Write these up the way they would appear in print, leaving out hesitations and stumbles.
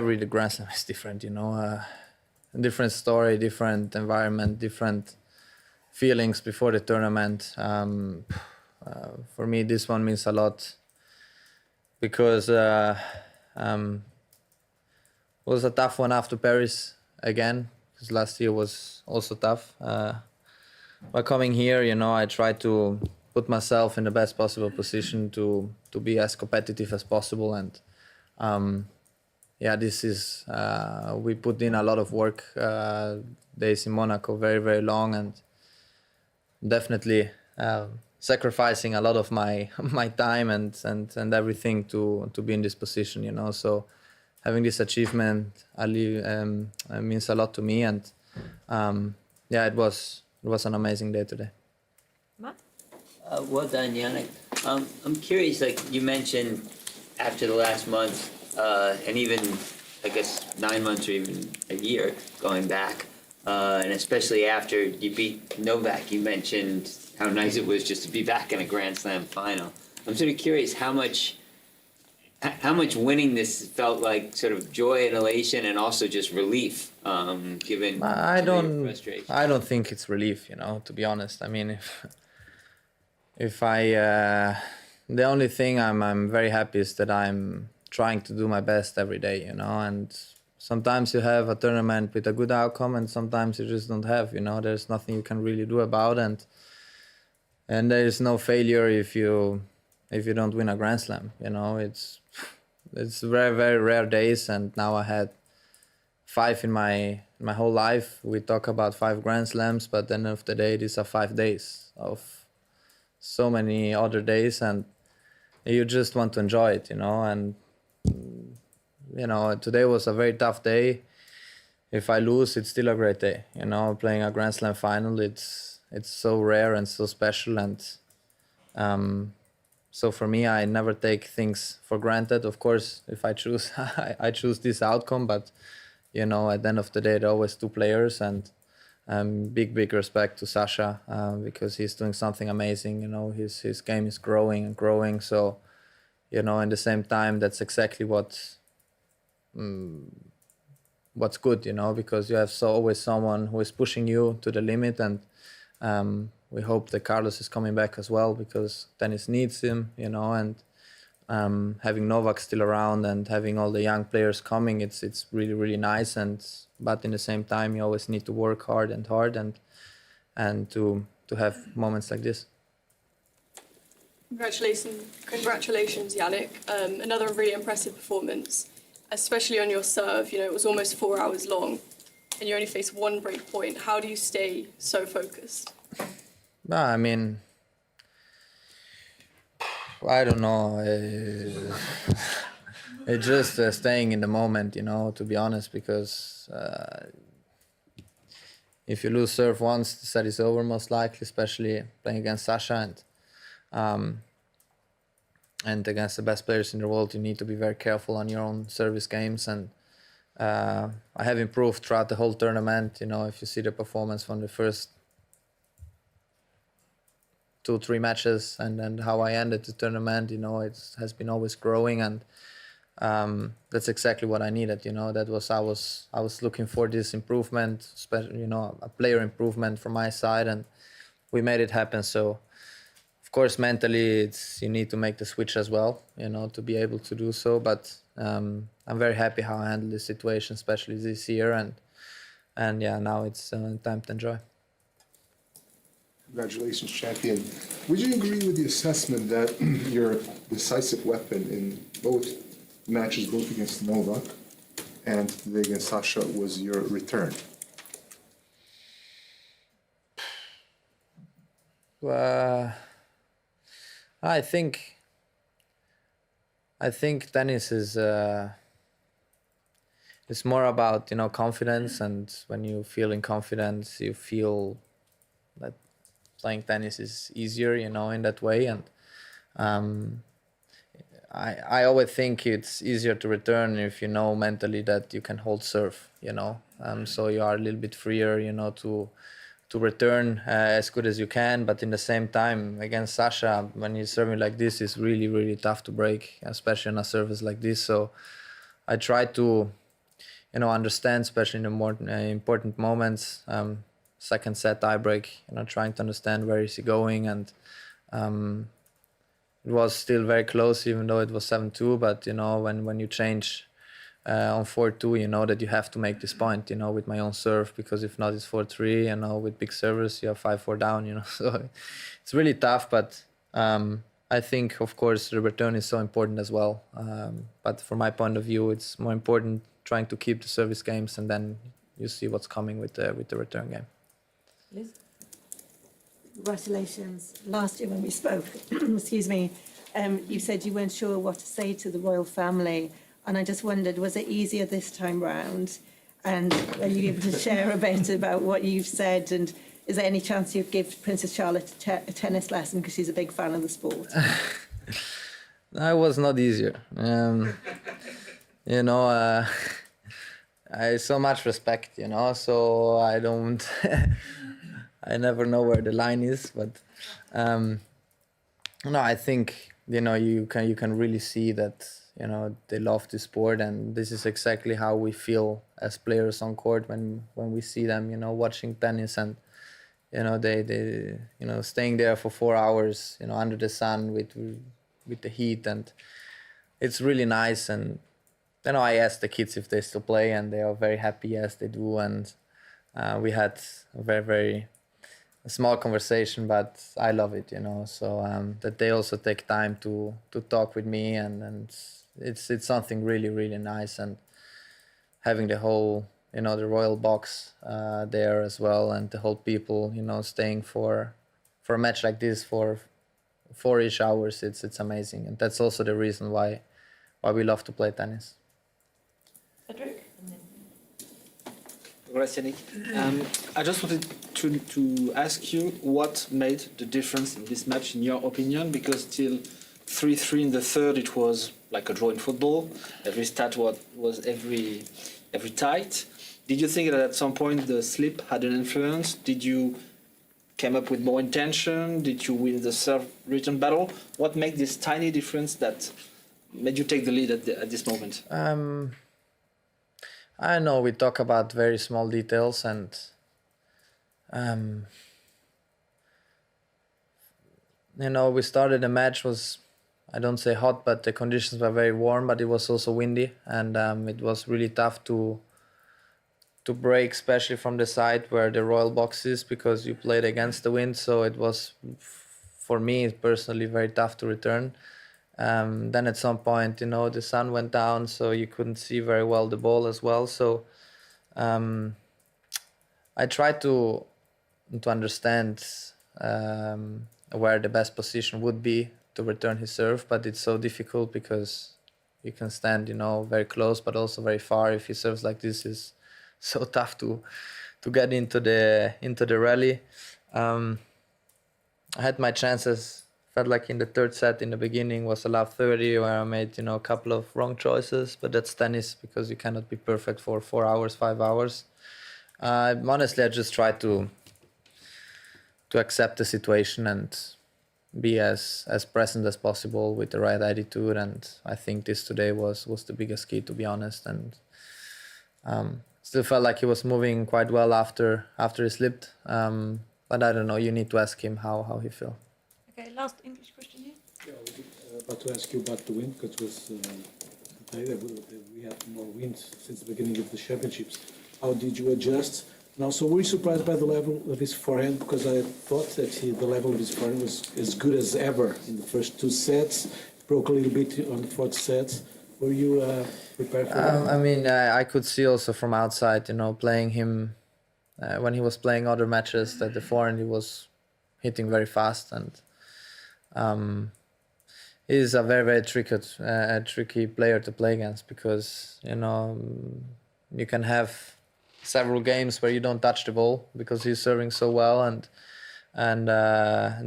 every the Grand Slam is different, different story, different environment, different feelings before the tournament. For me, this one means a lot because was a tough one after Paris again, because last year was also tough. By coming here, I try to put myself in the best possible position to be as competitive as possible. And this is, we put in a lot of work, days in Monaco, very, very long, and definitely sacrificing a lot of my my time and everything to be in this position, so having this achievement means a lot to me. And it was an amazing day today. Matt? Well done, Jannik. I'm curious, like you mentioned, after the last month, and even, I guess, 9 months or even a year going back, and especially after you beat Novak, you mentioned how nice it was just to be back in a Grand Slam final. I'm sort of curious how much winning this felt like sort of joy and elation and also just relief, given I your frustration. I don't think it's relief, to be honest. I mean, if I the only thing I'm very happy is that I'm trying to do my best every day, and sometimes you have a tournament with a good outcome and sometimes you just don't have, there's nothing you can really do about, and there is no failure if you don't win a Grand Slam, it's very, very rare days, and now I had 5 in my whole life. We talk about 5 Grand Slams, but at the end of the day, these are 5 days of so many other days, and you just want to enjoy it, and today was a very tough day. If I lose, it's still a great day, playing a Grand Slam final, it's so rare and so special, and so for me, I never take things for granted. Of course, if I choose, I choose this outcome. But at the end of the day, there are always 2 players, and big respect to Sasha because he's doing something amazing. His game is growing and growing. So, in the same time, that's exactly what's good. Because you have always someone who is pushing you to the limit, and we hope that Carlos is coming back as well because tennis needs him, and having Novak still around and having all the young players coming, it's really, really nice. But in the same time, you always need to work hard and to have moments like this. Congratulations, Jannik. Another really impressive performance, especially on your serve. It was almost 4 hours long, and you only faced 1 break point. How do you stay so focused? I mean, I don't know. It's just staying in the moment, to be honest, because if you lose serve once, the set is over most likely, especially playing against Sasha and against the best players in the world. You need to be very careful on your own service games, and I have improved throughout the whole tournament. If you see the performance from the first 2-3 matches and how I ended the tournament, it has been always growing, and that's exactly what I needed. That was I was looking for this improvement, especially a player improvement from my side, and we made it happen. So of course mentally you need to make the switch as well, to be able to do so. But I'm very happy how I handled the situation, especially this year, and now it's time to enjoy. Congratulations, champion. Would you agree with the assessment that your decisive weapon in both matches, both against Novak and today against Sasha, was your return? I think tennis is it's more about confidence, and when you feel in confidence, you feel that playing tennis is easier, in that way. And I always think it's easier to return if you know mentally that you can hold serve, so you are a little bit freer, to return as good as you can. But in the same time, against Sasha, when he's serving like this, it's really, really tough to break, especially on a surface like this. So I try to understand, especially in the more important moments. Second set tiebreak, trying to understand where is he going, and it was still very close, even though it was 7-2. But when you change on 4-2, you know that you have to make this point, with my own serve, because if not, it's 4-3. With big servers, you have 5-4 down. So it's really tough. But I think, of course, the return is so important as well. But from my point of view, it's more important trying to keep the service games, and then you see what's coming with the return game. Liz? Congratulations. Last year when we spoke, excuse me, you said you weren't sure what to say to the royal family, and I just wondered, was it easier this time round? And are you able to share a bit about what you've said? And is there any chance you'd give Princess Charlotte a tennis lesson, because she's a big fan of the sport? That was not easier. I so much respect, so I don't. I never know where the line is, but no, I think you can really see that they love the sport, and this is exactly how we feel as players on court when we see them watching tennis, and they staying there for 4 hours under the sun with the heat, and it's really nice. And I asked the kids if they still play, and they are very happy, yes they do. And we had a very, very small conversation, but I love it, so that they also take time to talk with me, and it's something really, really nice. And having the whole the royal box there as well, and the whole people staying for a match like this for 4-ish hours, it's amazing. And that's also the reason why we love to play tennis. Cedric? Congrats, Jannik. I just wanted to ask you what made the difference in this match, in your opinion, because till 3-3 in the third, it was like a draw in football. Every stat was every tight. Did you think that at some point the slip had an influence? Did you come up with more intention? Did you win the serve-return battle? What made this tiny difference that made you take the lead at this moment? I know we talk about very small details, and we started the match was, I don't say hot, but the conditions were very warm, but it was also windy, and it was really tough to break, especially from the side where the royal box is, because you played against the wind. So it was, for me personally, very tough to return. Then at some point, the sun went down, so you couldn't see very well the ball as well. So I tried to understand where the best position would be to return his serve, but it's so difficult because you can stand, very close, but also very far. If he serves like this, is so tough to get into the rally. I had my chances. Felt like in the third set in the beginning was a love 30 where I made a couple of wrong choices, but that's tennis, because you cannot be perfect for 4 hours, 5 hours. Honestly, I just tried to accept the situation and be as present as possible with the right attitude, and I think this today was the biggest key, to be honest. And still felt like he was moving quite well after he slipped, but I don't know, you need to ask him how he felt. Okay, last English question here. Yeah, about to ask you about the wind, because it was today that we had more wind since the beginning of the championships. How did you adjust? And also, were you surprised by the level of his forehand? Because I thought that the level of his forehand was as good as ever in the first 2 sets. Broke a little bit on the fourth set. Were you prepared for that? I could see also from outside, playing him when he was playing other matches, that the forehand he was hitting very fast, and he's a very, very tricky player to play against, because you can have several games where you don't touch the ball because he's serving so well, and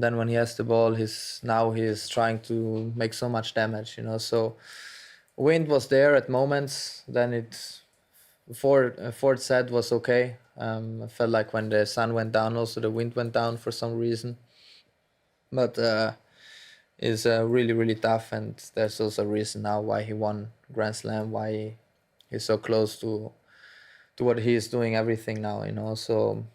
then when he has the ball, he's trying to make so much damage, so wind was there at moments. Then fourth set was okay. I felt like when the sun went down, also the wind went down for some reason, but it's really, really tough, and there's also a reason now why he won Grand Slam, why he's so close to to what he is doing everything now, you know. So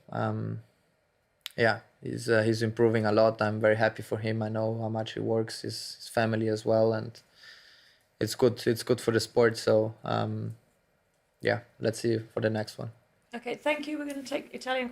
yeah, he's improving a lot. I'm very happy for him. I know how much he works, his family as well, and it's good for the sport. So yeah, let's see for the next one. Okay, thank you. We're going to take Italian